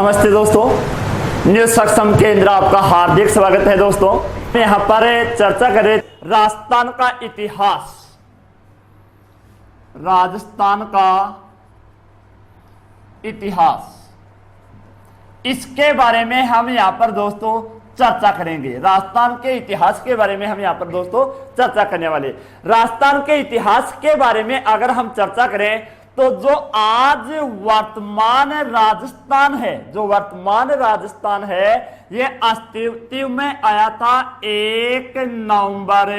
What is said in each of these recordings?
नमस्ते दोस्तों, न्यूज सक्षम केंद्र आपका हार्दिक स्वागत है। दोस्तों यहाँ पर चर्चा करें राजस्थान का इतिहास। राजस्थान का इतिहास, इसके बारे में हम यहाँ पर दोस्तों चर्चा करेंगे। राजस्थान के इतिहास के बारे में हम यहाँ पर दोस्तों चर्चा करने वाले। राजस्थान के इतिहास के बारे में अगर हम चर्चा करें तो जो आज वर्तमान राजस्थान है, जो वर्तमान राजस्थान है, ये अस्तित्व में आया था 1 नवंबर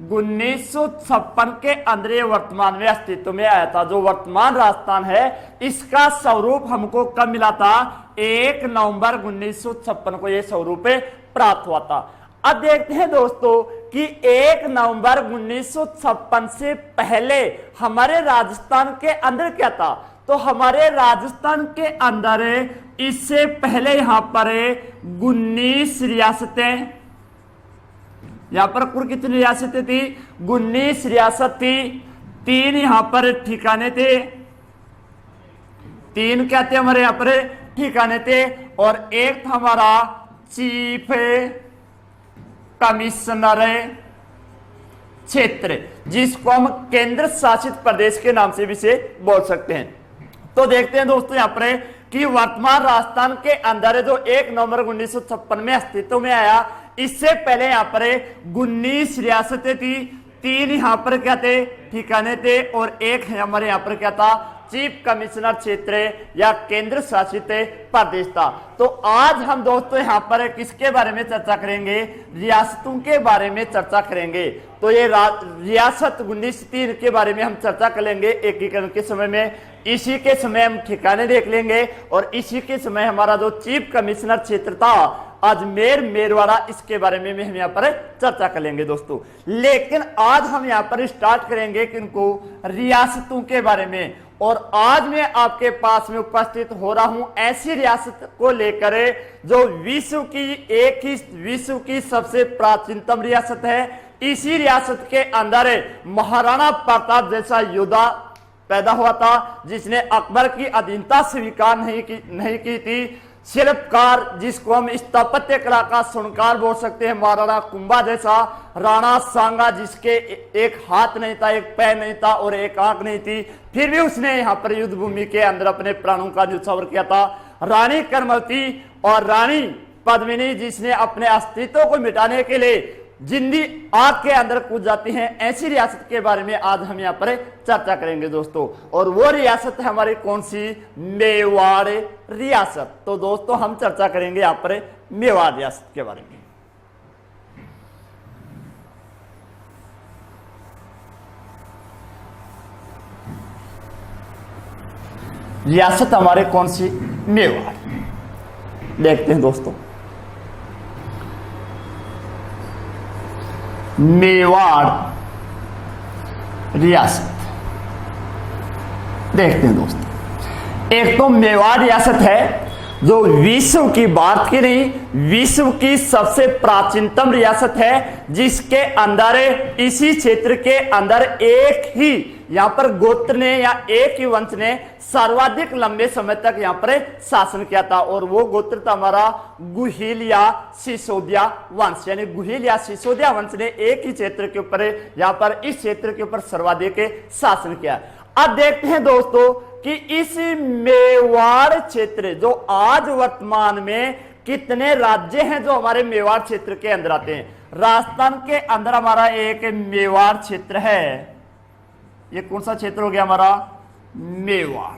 1956 के अंदर। ये वर्तमान में अस्तित्व में आया था। जो वर्तमान राजस्थान है, इसका स्वरूप हमको कब मिला था? 1 नवंबर 1956 को ये स्वरूप प्राप्त हुआ था। अब देखते हैं दोस्तों कि 1 नवंबर 1956 से पहले हमारे राजस्थान के अंदर क्या था। तो हमारे राजस्थान के अंदर इससे पहले यहां पर 19 रियासतें, यहां पर कुल कितनी रियासतें थी? 19 रियासत थी। 3 यहां पर ठिकाने थे। 3 क्या थे हमारे यहां पर ठिकाने थे, और एक था हमारा चीफ कमिश्नर क्षेत्र, जिसको हम केंद्र शासित प्रदेश के नाम से भी से बोल सकते हैं। तो देखते हैं दोस्तों यहाँ पर कि वर्तमान राजस्थान के अंदर जो 1 नवंबर 1956 में अस्तित्व में आया, इससे पहले यहाँ पर 19 रियासतें थी। 3 यहाँ पर क्या थे? ठिकाने थे, और एक हमारे यहाँ पर क्या था? चीफ कमिश्नर क्षेत्र या केंद्र शासित प्रदेश था। तो आज हम दोस्तों यहाँ पर किसके बारे में चर्चा करेंगे? रियासतों के बारे में चर्चा करेंगे। तो ये रियासत 19 के बारे में हम चर्चा करेंगे एकीकरण के समय में। इसी के समय हम ठिकाने देख लेंगे, और इसी के समय हमारा जो चीफ कमिश्नर क्षेत्र था अजमेर मेरवाड़ा, इसके बारे में हम यहाँ पर चर्चा कर लेंगे दोस्तों। लेकिन आज हम यहाँ पर स्टार्ट करेंगे किनको? रियासतों के बारे में। और आज मैं आपके पास में उपस्थित हो रहा हूं ऐसी रियासत को लेकर जो विश्व की सबसे प्राचीनतम रियासत है। इसी रियासत के अंदर महाराणा प्रताप जैसा योद्धा पैदा हुआ था, जिसने अकबर की अधीनता स्वीकार नहीं की थी। शिल्पकार, जिसको हम स्थापत्य कला का स्वर्णकार बोल सकते हैं, महाराणा कुंभा जैसा। राणा सांगा, जिसके एक हाथ नहीं था, एक पैर नहीं था और एक आंख नहीं थी, फिर भी उसने यहाँ पर युद्ध भूमि के अंदर अपने प्राणों का न्यौछावर किया था। रानी करमवती और रानी पद्मिनी, जिसने अपने अस्तित्व को मिटाने के लिए जिंदी आग के अंदर कूद जाती हैं। ऐसी रियासत के बारे में आज हम यहाँ पर चर्चा करेंगे दोस्तों। और वो रियासत है हमारी कौन सी? मेवाड़ रियासत। तो दोस्तों हम चर्चा करेंगे यहाँ पर मेवाड़ रियासत के बारे में। रियासत हमारे कौन सी? मेवाड़। देखते हैं दोस्तों, मेवाड़ रियासत देखते हैं दोस्तों। एक तो मेवाड़ रियासत है जो विश्व की, बात की नहीं, विश्व की सबसे प्राचीनतम रियासत है, जिसके अंदर इसी क्षेत्र के अंदर एक ही यहाँ पर गोत्र ने या एक ही वंश ने सर्वाधिक लंबे समय तक यहाँ पर शासन किया था। और वो गोत्र था हमारा गुहिल या सिसोदिया वंश। यानी गुहिल या सिसोदिया वंश ने एक ही क्षेत्र के ऊपर, यहाँ पर इस क्षेत्र के ऊपर सर्वाधिक शासन किया। अब देखते हैं दोस्तों कि इस मेवाड़ क्षेत्र, जो आज वर्तमान में कितने राज्य हैं जो हमारे मेवाड़ क्षेत्र के अंदर आते हैं। राजस्थान के अंदर हमारा एक मेवाड़ क्षेत्र है। ये कौन सा क्षेत्र हो गया हमारा? मेवाड़।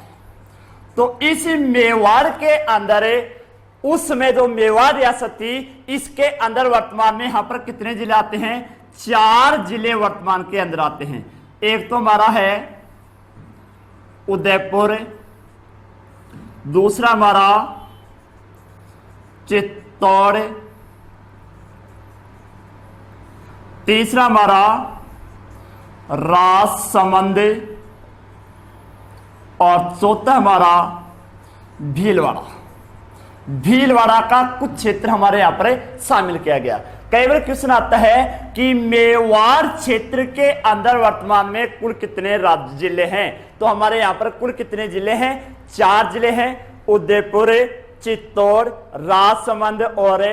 तो इस मेवाड़ के अंदर उस समय जो मेवाड़ रियासत थी, इसके अंदर वर्तमान में यहां पर कितने जिले आते हैं? 4 जिले वर्तमान के अंदर आते हैं। एक तो हमारा है उदयपुर, दूसरा हमारा चित्तौड़, तीसरा हमारा राजसमंद, और चौथा हमारा भीलवाड़ा। भीलवाड़ा का कुछ क्षेत्र हमारे यहां पर शामिल किया गया। कई बार क्वेश्चन आता है कि मेवाड़ क्षेत्र के अंदर वर्तमान में कुल कितने राज्य जिले हैं। तो हमारे यहां पर कुल कितने जिले हैं? 4 जिले हैं। उदयपुर, चित्तौड़, राजसमंद और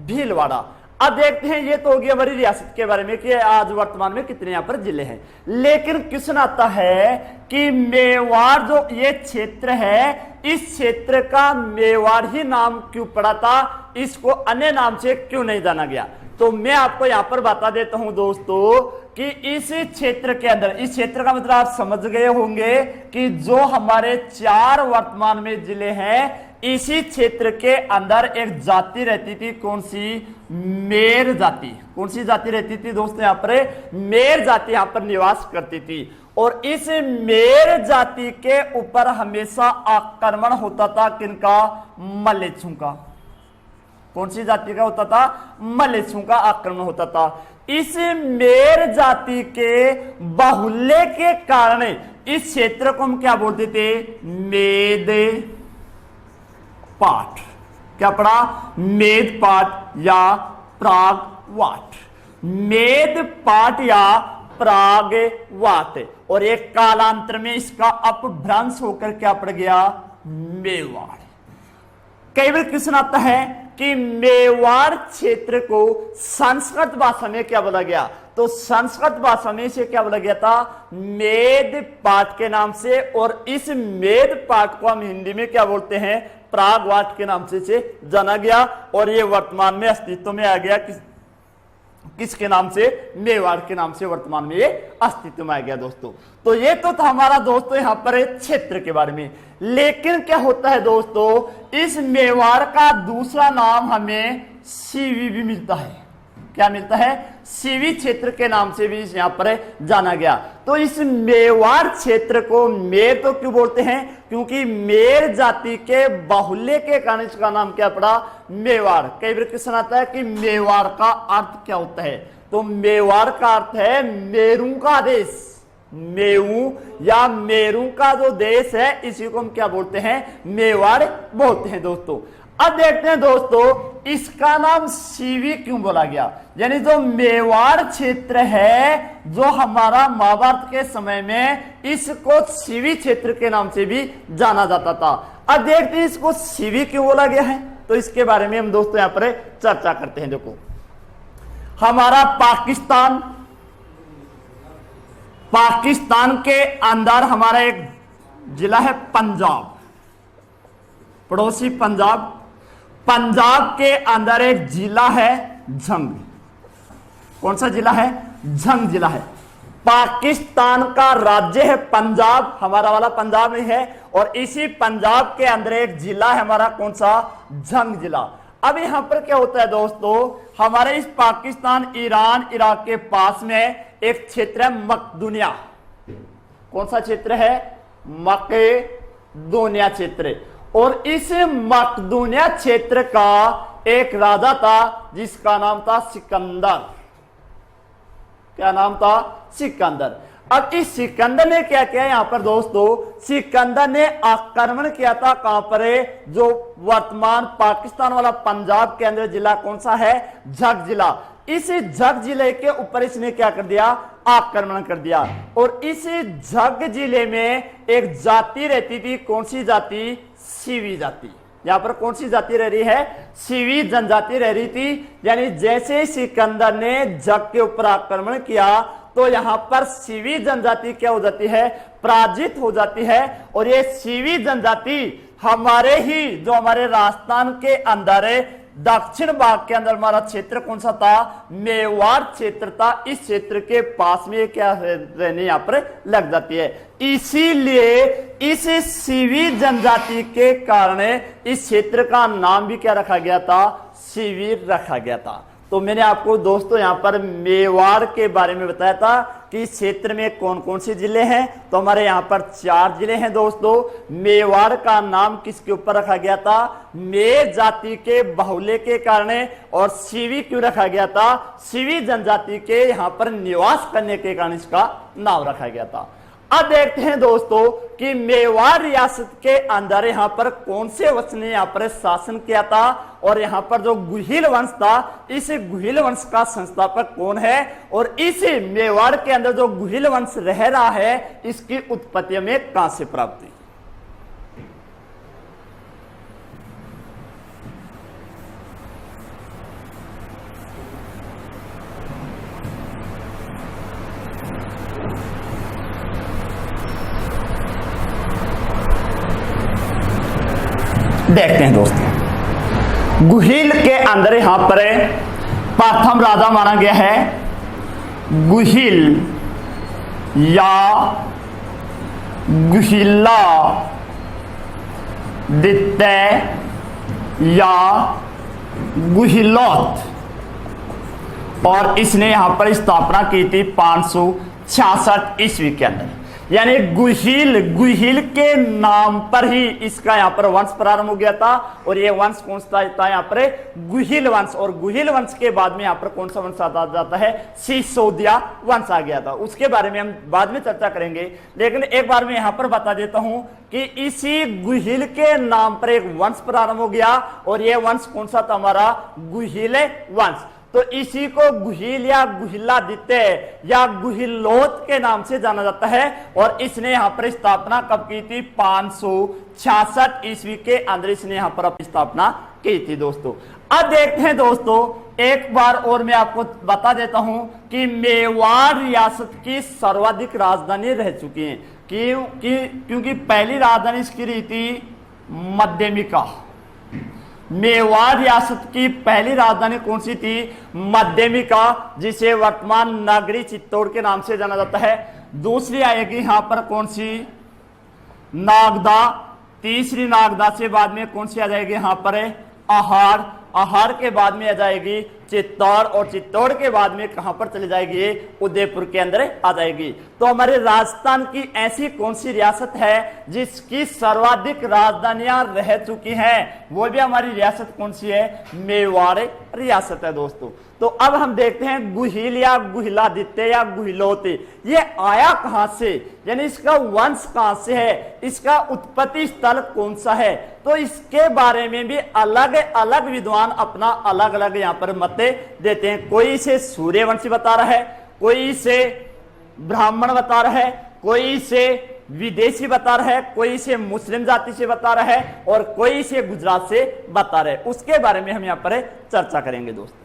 भीलवाड़ा। अब देखते हैं, ये तो होगी हमारी रियासत के बारे में कि आज वर्तमान में कितने यहां पर जिले हैं। लेकिन क्वेश्चन आता है कि मेवाड़ जो ये क्षेत्र है, इस क्षेत्र का मेवाड़ ही नाम क्यों पड़ा था, इसको अन्य नाम से क्यों नहीं जाना गया। तो मैं आपको यहां पर बता देता हूं दोस्तों कि इस क्षेत्र के अंदर, इस क्षेत्र का मतलब आप समझ गए होंगे कि जो हमारे 4 वर्तमान में जिले हैं, इसी क्षेत्र के अंदर एक जाति रहती थी, कौन सी, मेर जाति। कौन सी जाति रहती थी दोस्तों, यहाँ पर मेर जाति यहाँ पर निवास करती थी। और इस मेर जाति के ऊपर हमेशा आक्रमण होता था, किनका, मलेच्छों का। कौन सी जाति का होता था, मलेच्छों का आक्रमण होता था। इस मेर जाति के बाहुल्य के कारण इस क्षेत्र को हम क्या बोलते थे, मेद पाट। क्या पढ़ा, मेद पाट या प्रागवाट। मेद पाट या प्रागवाट। और एक कालांतर में इसका अपभ्रंश होकर क्या पड़ गया, मेवाड़। कई बार क्वेश्चन आता है कि मेवाड़ क्षेत्र को संस्कृत भाषा में क्या बोला गया, तो संस्कृत भाषा में इसे क्या बोला गया था, मेद पाट के नाम से। और इस मेद पाट को हम हिंदी में क्या बोलते हैं, प्रागवाट के नाम से जाना गया। और ये वर्तमान में अस्तित्व में आ गया, किसके नाम से, मेवाड़ के नाम से वर्तमान में ये अस्तित्व में आ गया दोस्तों। तो ये तो था हमारा दोस्तों यहाँ पर क्षेत्र के बारे में। लेकिन क्या होता है दोस्तों, इस मेवाड़ का दूसरा नाम हमें सीवी भी मिलता है। क्या मिलता है, सीवी क्षेत्र के नाम से भी यहाँ पर जाना गया। तो इस मेवाड़ क्षेत्र को मेर तो क्यों बोलते हैं, क्योंकि मेर जाति के बाहुल्य के कारण इसका नाम क्या पड़ा, मेवाड़। कई बार क्वेश्चन आता है कि मेवाड़ का अर्थ क्या होता है, तो मेवाड़ का अर्थ है मेरू का देश। मेऊ या मेरू का जो देश है, इसी को हम क्या बोलते हैं, मेवाड़ बोलते हैं दोस्तों। अब देखते हैं दोस्तों, इसका नाम सीवी क्यों बोला गया, यानी जो मेवाड़ क्षेत्र है, जो हमारा महाभारत के समय में इसको सीवी क्षेत्र के नाम से भी जाना जाता था। अब देखते हैं इसको सीवी क्यों बोला गया है, तो इसके बारे में हम दोस्तों यहां पर चर्चा करते हैं। देखो, हमारा पाकिस्तान के अंदर हमारा एक जिला है पंजाब, पड़ोसी पंजाब। पंजाब के अंदर एक जिला है झंग। कौन सा जिला है, झंग जिला है। पाकिस्तान का राज्य है पंजाब, हमारा वाला पंजाब नहीं है। और इसी पंजाब के अंदर एक जिला है हमारा, कौन सा, झंग जिला। अब यहां पर क्या होता है दोस्तों, हमारे इस पाकिस्तान, ईरान, इराक के पास में एक क्षेत्र है मकदूनिया। कौन सा क्षेत्र है, मकदूनिया क्षेत्र। और इस मकदूनिया क्षेत्र का एक राजा था जिसका नाम था सिकंदर। क्या नाम था, सिकंदर। अब इस सिकंदर ने क्या किया यहां पर दोस्तों, सिकंदर ने आक्रमण किया था कहां पर, जो वर्तमान पाकिस्तान वाला पंजाब के अंदर जिला कौन सा है, झंग जिला। इस झंग जिले के ऊपर इसने क्या कर दिया, आक्रमण कर दिया। और इस झंग जिले में एक जाति रहती थी, कौन सी जाति, सीवी जाति। यहां पर कौन सी जाति रह रही है, सीवी जनजाति रह रही थी। यानी जैसे सिकंदर ने झंग के ऊपर आक्रमण किया, तो यहां पर सीवी जनजाति क्या हो जाती है, पराजित हो जाती है। और ये सीवी जनजाति हमारे ही, जो हमारे राजस्थान के अंदर दक्षिण भाग के अंदर हमारा क्षेत्र कौन सा था, मेवाड़ क्षेत्र था। इस क्षेत्र के पास में क्या रहने यहां पर लग जाती है। इसीलिए इस सीवी जनजाति के कारण इस क्षेत्र का नाम भी क्या रखा गया था, सीवी रखा गया था। तो मैंने आपको दोस्तों यहां पर मेवाड़ के बारे में बताया था कि इस क्षेत्र में कौन कौन से जिले हैं। तो हमारे यहां पर 4 जिले हैं दोस्तों। मेवाड़ का नाम किसके ऊपर रखा गया था, मेर जाति के बाहुल्य के कारण। और सीवी क्यों रखा गया था, सीवी जनजाति के यहां पर निवास करने के कारण इसका नाम रखा गया था। अब देखते हैं दोस्तों कि मेवाड़ रियासत के अंदर यहां पर कौन से वंश ने यहां पर शासन किया था। और यहां पर जो गुहिल वंश था, इस गुहिल वंश का संस्थापक कौन है, और इस मेवाड़ के अंदर जो गुहिल वंश रह रहा है, इसकी उत्पत्ति में कहां से प्राप्त हुई। देखते हैं दोस्तों, गुहिल के अंदर यहां पर प्रथम राजा माना गया है गुहिल या गुहिला, द्वितीय या गुहिलोत, और इसने यहां पर स्थापना की थी 566 ईस्वी के अंदर। यानी गुहिल के नाम पर ही इसका यहाँ पर वंश प्रारंभ हो गया था, और ये वंश कौन सा था यहाँ पर गुहिल वंश, और गुहिल वंश के बाद में यहाँ पर कौन सा वंश आता जाता है, सिसोदिया वंश आ गया था। उसके बारे में हम बाद में चर्चा करेंगे, लेकिन एक बार मैं यहाँ पर बता देता हूं कि इसी गुहिल के नाम पर एक वंश प्रारंभ हो गया, और यह वंश कौन सा था, हमारा गुहिल वंश। तो इसी को गुहिल या गुहिलादित्य या गुहिलोत के नाम से जाना जाता है, और इसने यहां पर स्थापना कब की थी, 566 ईस्वी के अंदर इसने यहां पर अपनी स्थापना की थी दोस्तों। अब देखते हैं दोस्तों, एक बार और मैं आपको बता देता हूं कि मेवाड़ रियासत की सर्वाधिक राजधानी रह चुकी है। क्योंकि पहली राजधानी इसकी रही थी मध्यमिका। मेवाड़ रियासत की पहली राजधानी कौन सी थी, मध्यमिका, जिसे वर्तमान नगरी चित्तौड़ के नाम से जाना जाता है। दूसरी आएगी यहां पर कौन सी, नागदा। तीसरी नागदा से बाद में कौन सी आ जाएगी यहां पर, आहार। आहार के बाद में आ जाएगी चित्तौड़, और चित्तौड़ के बाद में कहां पर चली जाएगी, उदयपुर के अंदर आ जाएगी। तो हमारे राजस्थान की ऐसी कौन सी रियासत है जिसकी सर्वाधिक राजधानियां रह चुकी हैं, वो भी हमारी रियासत कौन सी है, मेवाड़ रियासत है दोस्तों। तो अब हम देखते हैं गुहिल या गुहिलादित्य या गुहिलोत, ये आया कहां से, यानी इसका वंश कहां से है, इसका उत्पत्ति स्थल कौन सा है। तो इसके बारे में भी अलग अलग विद्वान अपना अलग अलग यहां पर मत देते हैं। कोई इसे सूर्यवंशी बता रहा है, कोई इसे ब्राह्मण बता रहा है, कोई इसे विदेशी बता रहा है, कोई इसे मुस्लिम जाति से बता रहा है, और कोई इसे गुजरात से बता रहा है। उसके बारे में हम यहां पर चर्चा करेंगे दोस्तों।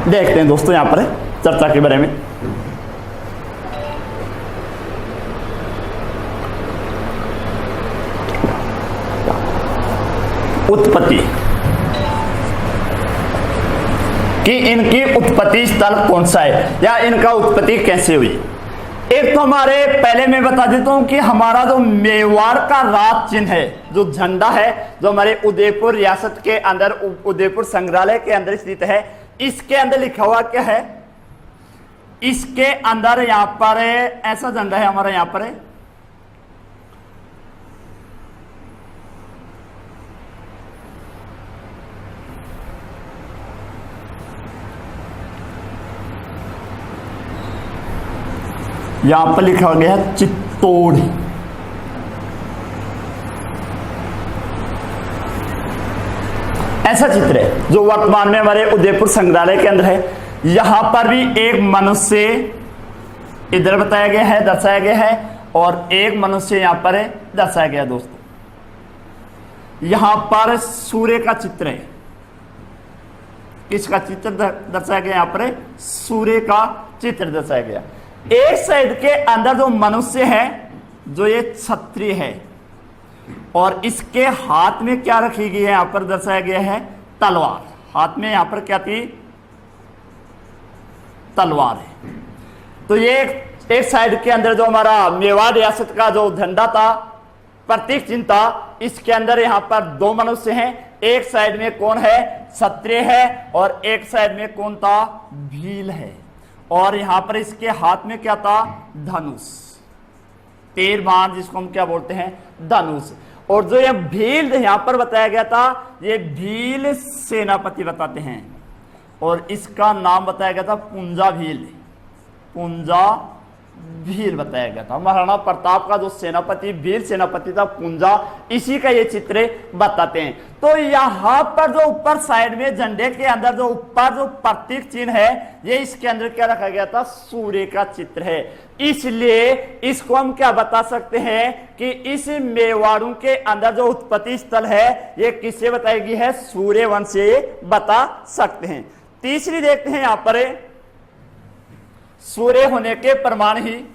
देखते हैं दोस्तों यहां पर चर्चा के बारे में। उत्पत्ति कि इनकी उत्पत्ति स्थल कौन सा है, या इनका उत्पत्ति कैसे हुई। एक तो हमारे पहले मैं बता देता हूं कि हमारा जो मेवाड़ का राज चिन्ह है, जो झंडा है, जो हमारे उदयपुर रियासत के अंदर उदयपुर संग्रहालय के अंदर स्थित है, इसके अंदर लिखा हुआ क्या है, इसके अंदर यहां पर ऐसा झंडा है हमारा, यहां पर यहां पर लिखा गया है चित्तौड़। ऐसा चित्र है जो वर्तमान में हमारे उदयपुर संग्रहालय के अंदर है। यहां पर भी एक मनुष्य इधर बताया गया है, दर्शाया गया है, और एक मनुष्य यहां पर दर्शाया गया दोस्तों। यहां पर सूर्य का चित्र है, इसका चित्र दर्शाया गया, यहां पर सूर्य का चित्र दर्शाया गया। एक साइड के अंदर जो मनुष्य है, जो ये क्षत्रिय है, और इसके हाथ में क्या रखी गई है, यहां पर दर्शाया गया है तलवार। हाथ में यहां पर क्या थी, तलवार है। तो ये एक साइड के अंदर जो हमारा मेवाड़ रियासत का जो झंडा था, प्रतीक चिन्ह था, इसके अंदर यहां पर दो मनुष्य हैं। एक साइड में कौन है, क्षत्रिय है, और एक साइड में कौन था, भील है। और यहां पर इसके हाथ में क्या था, धनुष, तीर बाण, जिसको हम क्या बोलते हैं, धनुष। और जो ये भील यहां पर बताया गया था, ये भील सेनापति बताते हैं, और इसका नाम बताया गया था पुंजा भील। पुंजा भील बताया गया था। महाराणा प्रताप का जो सेनापति भील सेनापति था पुंजा, इसी का ये चित्र बताते हैं। तो यहाँ पर जो ऊपर साइड में झंडे के अंदर जो ऊपर जो प्रतीक चिन्ह है, ये इसके अंदर क्या रखा गया था, सूर्य का चित्र है। इसलिए इसको हम क्या बता सकते हैं कि इस मेवाड़ों के अंदर जो उत्पत्ति स्थल है ये किससे बताई गई है, सूर्य वंश से बता सकते हैं। तीसरी देखते हैं यहां पर सूर्य होने के प्रमाण ही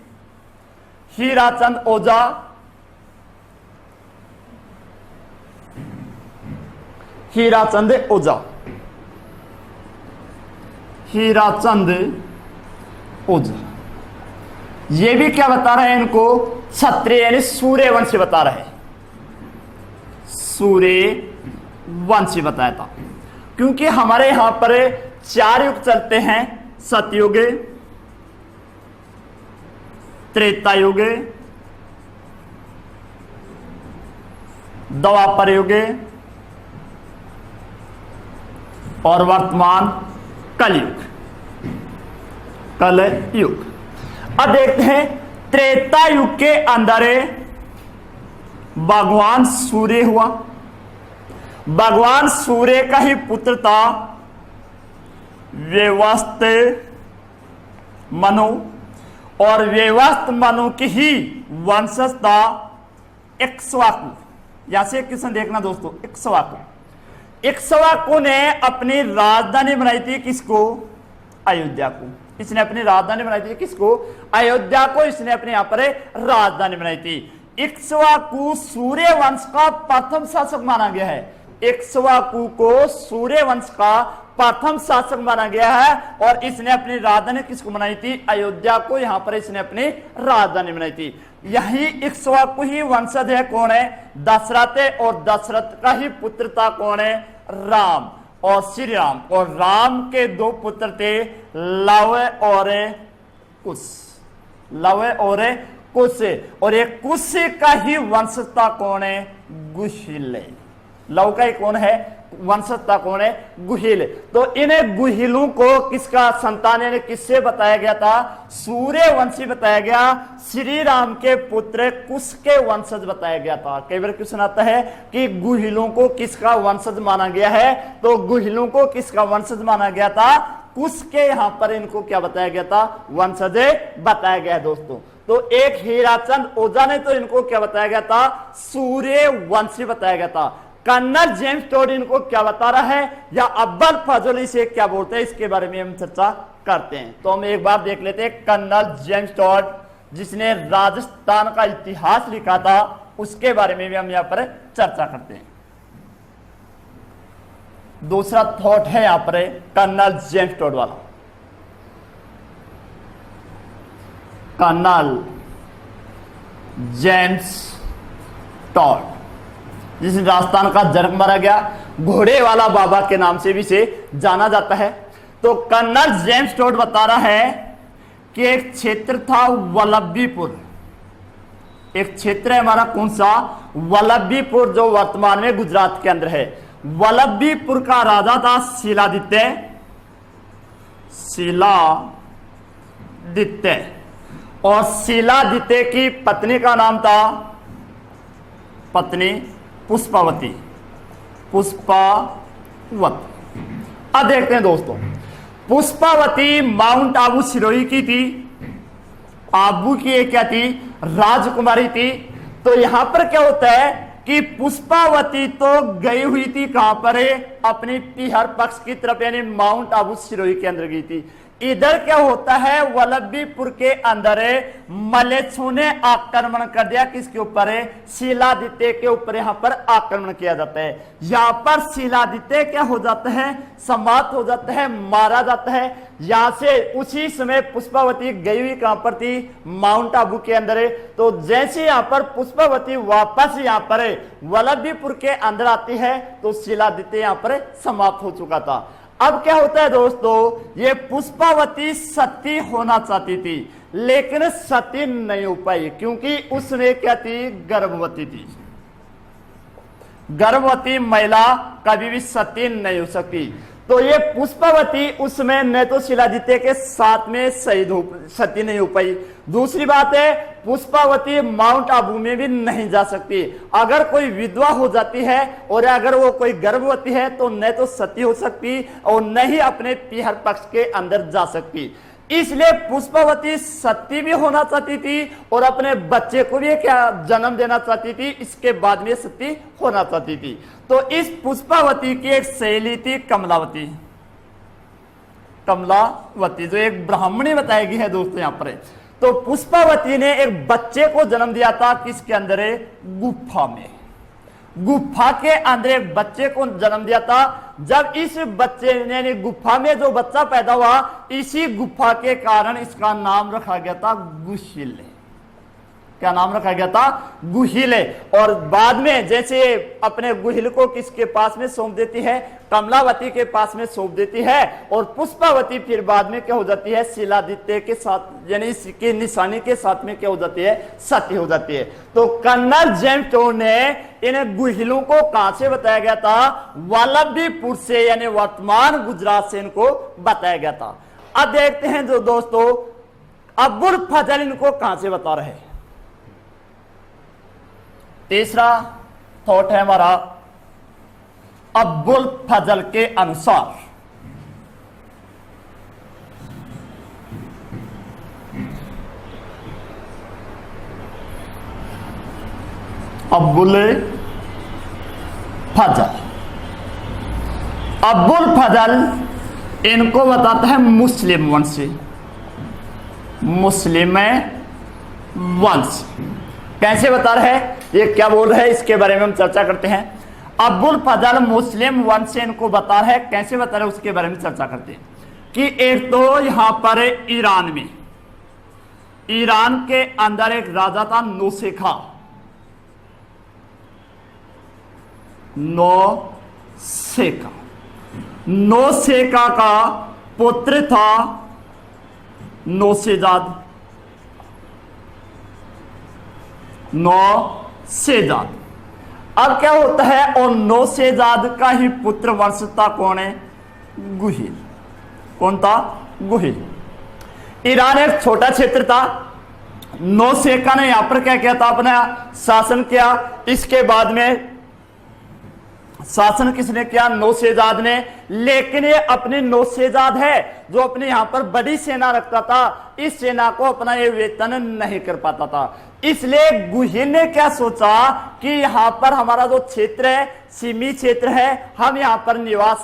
हीराचंद ओझा हीराचंद ओझा हीराचंद ओझा ये भी क्या बता रहे हैं, इनको क्षत्रिय यानी सूर्य वंशी बता रहे हैं, सूर्य वंशी बताया था। क्योंकि हमारे यहां पर 4 युग चलते हैं, सतयुग, त्रेता युग, द्वापर युग और वर्तमान कलयुग। कलयुग अब देखते हैं त्रेता युग के अंदर भगवान सूर्य हुआ। भगवान सूर्य का ही पुत्र था व्यवस्थ मनु, और व्यवस्थ मनु की ही वंशज था इक्ष्वाकु। यहां से क्वेश्चन देखना दोस्तों, इक्ष्वाकु ने अपनी राजधानी बनाई थी किसको, अयोध्या को। इसने अपनी राजधानी बनाई थी किसको, अयोध्या को इसने अपने यहां पर राजधानी बनाई थी। इक्ष्वाकु सूर्य वंश का प्रथम शासक माना गया है। इक्ष्वाकु को सूर्य वंश का प्रथम शासक माना गया है और इसने अपनी राजधानी किसको बनाई थी, अयोध्या को। यहां पर इसने अपनी राजधानी बनाई थी। यही इक्ष्वाकु ही वंशज है, कौन है, दशरथ, और दशरथ का ही पुत्र था कौन है, राम और श्री राम। और राम के 2 पुत्र थे, लव और कुश, लव और कुश। और एक कुश का ही वंशजता कौन है, गुहिल। लव का ही कौन है, वंशजता कौन है, गुहिल। तो इन गुहिलों को किसका संतान यानी किससे बताया गया था, सूर्यवंशी बताया गया। श्री राम के पुत्र कुश के वंशज बताया गया था। कई बार क्वेश्चन आता है कि गुहिलों को किसका वंशज माना गया है, तो गुहिलों को किसका वंशज माना गया था, कुश के। यहां पर इनको क्या बताया गया था, वंशज बताया गया है दोस्तों। तो एक हीराचंद ओझा ने तो इनको क्या बताया गया था, सूर्यवंशी बताया गया था। कर्नल जेम्स टॉड इनको क्या बता रहा है, या अब्बल फजल इसे क्या बोलते हैं, इसके बारे में हम चर्चा करते हैं। तो हम एक बार देख लेते हैं कर्नल जेम्स टॉड, जिसने राजस्थान का इतिहास लिखा था, उसके बारे में भी हम यहां पर चर्चा करते हैं। दूसरा थॉट है यहां पर कर्नल जेम्स टॉड वाला। कर्नल जेम्स टॉड, जिसने राजस्थान का जन्म मारा गया, घोड़े वाला बाबा के नाम से भी से जाना जाता है। तो कर्नल जेम्स टॉड बता रहा है कि एक क्षेत्र था वल्लभीपुर, एक क्षेत्र है हमारा कौन सा, वल्लभीपुर, जो वर्तमान में गुजरात के अंदर है। वल्लभीपुर का राजा था शिलादित्य, शिलादित्य, और शिलादित्य की पत्नी का नाम था, पत्नी पुष्पावती, पुष्पावती। अब देखते हैं दोस्तों, पुष्पावती माउंट आबू सिरोही की थी, आबू की एक क्या थी, राजकुमारी थी। तो यहां पर क्या होता है कि पुष्पावती तो गई हुई थी कहां पर है, अपनी पिहर पक्ष की तरफ, यानी माउंट आबू सिरोही के अंदर गई थी। इधर क्या होता है, वल्लभीपुर के अंदर मलेच्छों ने आक्रमण कर दिया, किसके ऊपर है, शिलादित्य के ऊपर यहां पर आक्रमण किया जाता है। यहां पर शिलादित्य क्या हो जाता है, समाप्त हो जाता है, मारा जाता है। यहां से उसी समय पुष्पावती गई हुई कहां पर थी, माउंट आबू के अंदर है। तो जैसे यहां पर पुष्पावती वापस यहां पर वल्लभीपुर के अंदर आती है, तो शिलादित्य यहां पर समाप्त हो चुका था। अब क्या होता है दोस्तों, ये पुष्पावती सती होना चाहती थी, लेकिन सती नहीं हो पाई, क्योंकि उसने क्या थी, गर्भवती थी। गर्भवती महिला कभी भी सती नहीं हो सकती। तो ये पुष्पावती उसमें न तो शिलादित्य के साथ में सती नहीं हो पाई। दूसरी बात है, पुष्पावती माउंट आबू में भी नहीं जा सकती। अगर कोई विधवा हो जाती है और अगर वो कोई गर्भवती है तो न तो सती हो सकती और न ही अपने पीहर पक्ष के अंदर जा सकती। इसलिए पुष्पावती सती भी होना चाहती थी और अपने बच्चे को भी क्या जन्म देना चाहती थी, इसके बाद में सती होना चाहती थी। तो इस पुष्पावती की एक सहेली थी कमलावती। कमलावती जो एक ब्राह्मणी बताई गई है दोस्तों यहाँ पर। तो पुष्पावती ने एक बच्चे को जन्म दिया था, किसके अंदर है, गुफा में। गुफा के अंदर एक बच्चे को जन्म दिया था। जब इस बच्चे यानी गुफा में जो बच्चा पैदा हुआ, इसी गुफा के कारण इसका नाम रखा गया था गुहिल। क्या नाम रखा गया था, गुहिल। और बाद में जैसे अपने गुहिल को किसके पास में सौंप देती है, कमलावती के पास में सौंप देती है, और पुष्पावती फिर बाद में क्या हो जाती है, शिलादित्य के साथ यानी इसकी निशानी के साथ में क्या हो जाती है, सती हो जाती है। तो कर्नल जेम्स टोड ने इन गुहिलों को कहां से बताया गया था, वल्लभीपुर से यानी वर्तमान गुजरात से इनको बताया गया था। अब देखते हैं जो दोस्तों अबुल फजल इनको कहां से बता रहे हैं। तीसरा थॉट है हमारा, अबुल फजल के अनुसार अबुल फजल इनको बताता है मुस्लिम वंश। मुस्लिम वंश कैसे बता रहे हैं, ये क्या बोल रहे हैं, इसके बारे में हम चर्चा करते हैं। अबुल फजल मुस्लिम वंश से इनको बता रहे हैं, कैसे बता रहे हैं उसके बारे में चर्चा करते हैं। कि एक तो यहां पर ईरान में, ईरान के अंदर एक राजा था नौसेखा। नौसेखा का पुत्र था नौसेजाद। नौसेजाद। अब क्या होता है, और नौसेजाद का ही पुत्र वंश था कौन है, गुहिल। कौन था, गुहिल। ईरान एक छोटा क्षेत्र था। नौसेखा ने यहां पर क्या किया था, अपना शासन किया। इसके बाद में शासन किसने किया, नौसेजाद ने। लेकिन ये अपनी नौसेजाद है जो अपने यहां पर बड़ी सेना रखता था, इस सेना को अपना ये वेतन नहीं कर पाता था। इसलिए गुहिल ने क्या सोचा कि यहां पर हमारा जो क्षेत्र है, सीमित क्षेत्र है, हम यहां पर निवास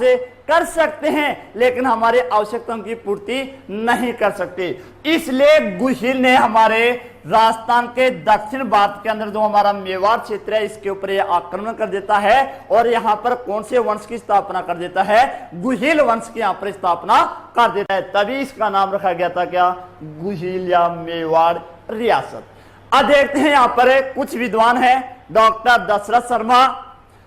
कर सकते हैं लेकिन हमारी आवश्यकताओं की पूर्ति नहीं कर सकते। इसलिए गुहिल ने हमारे राजस्थान के दक्षिण भारत के अंदर जो हमारा मेवाड़ क्षेत्र है, इसके ऊपर यह आक्रमण कर देता है और यहां पर कौन से वंश की स्थापना कर देता है, गुहिल वंश की यहां पर स्थापना कर देता है। तभी इसका नाम रखा गया था क्या, गुहिल या मेवाड़ रियासत। अब देखते हैं यहां पर कुछ विद्वान है, डॉक्टर दशरथ शर्मा,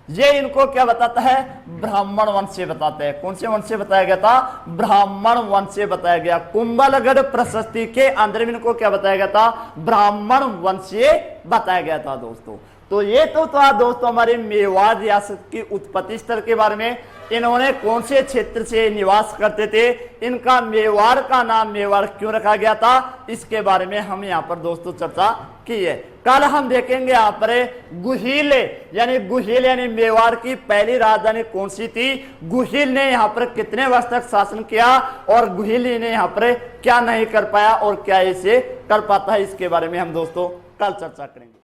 ये इनको क्या बताता है, ब्राह्मण वंश से बताते हैं। कौन से वंश से बताया गया था, ब्राह्मण वंश से बताया गया। कुंभलगढ़ प्रशस्ति के अंदर में इनको क्या बताया गया था, ब्राह्मण वंश से बताया गया था दोस्तों। तो ये तो था दोस्तों हमारे मेवाड़ रियासत की उत्पत्ति स्थल के बारे में। इन्होंने कौन से क्षेत्र से निवास करते थे, इनका मेवाड़ का नाम मेवाड़ क्यों रखा गया था, इसके बारे में हम यहाँ पर दोस्तों चर्चा की है। कल हम देखेंगे यहाँ पर गुहिल यानी मेवाड़ की पहली राजधानी कौन सी थी, गुहिल ने यहाँ पर कितने वर्ष तक शासन किया और गुहिल ने यहाँ पर क्या नहीं कर पाया और क्या इसे कर पाता है, इसके बारे में हम दोस्तों कल चर्चा करेंगे।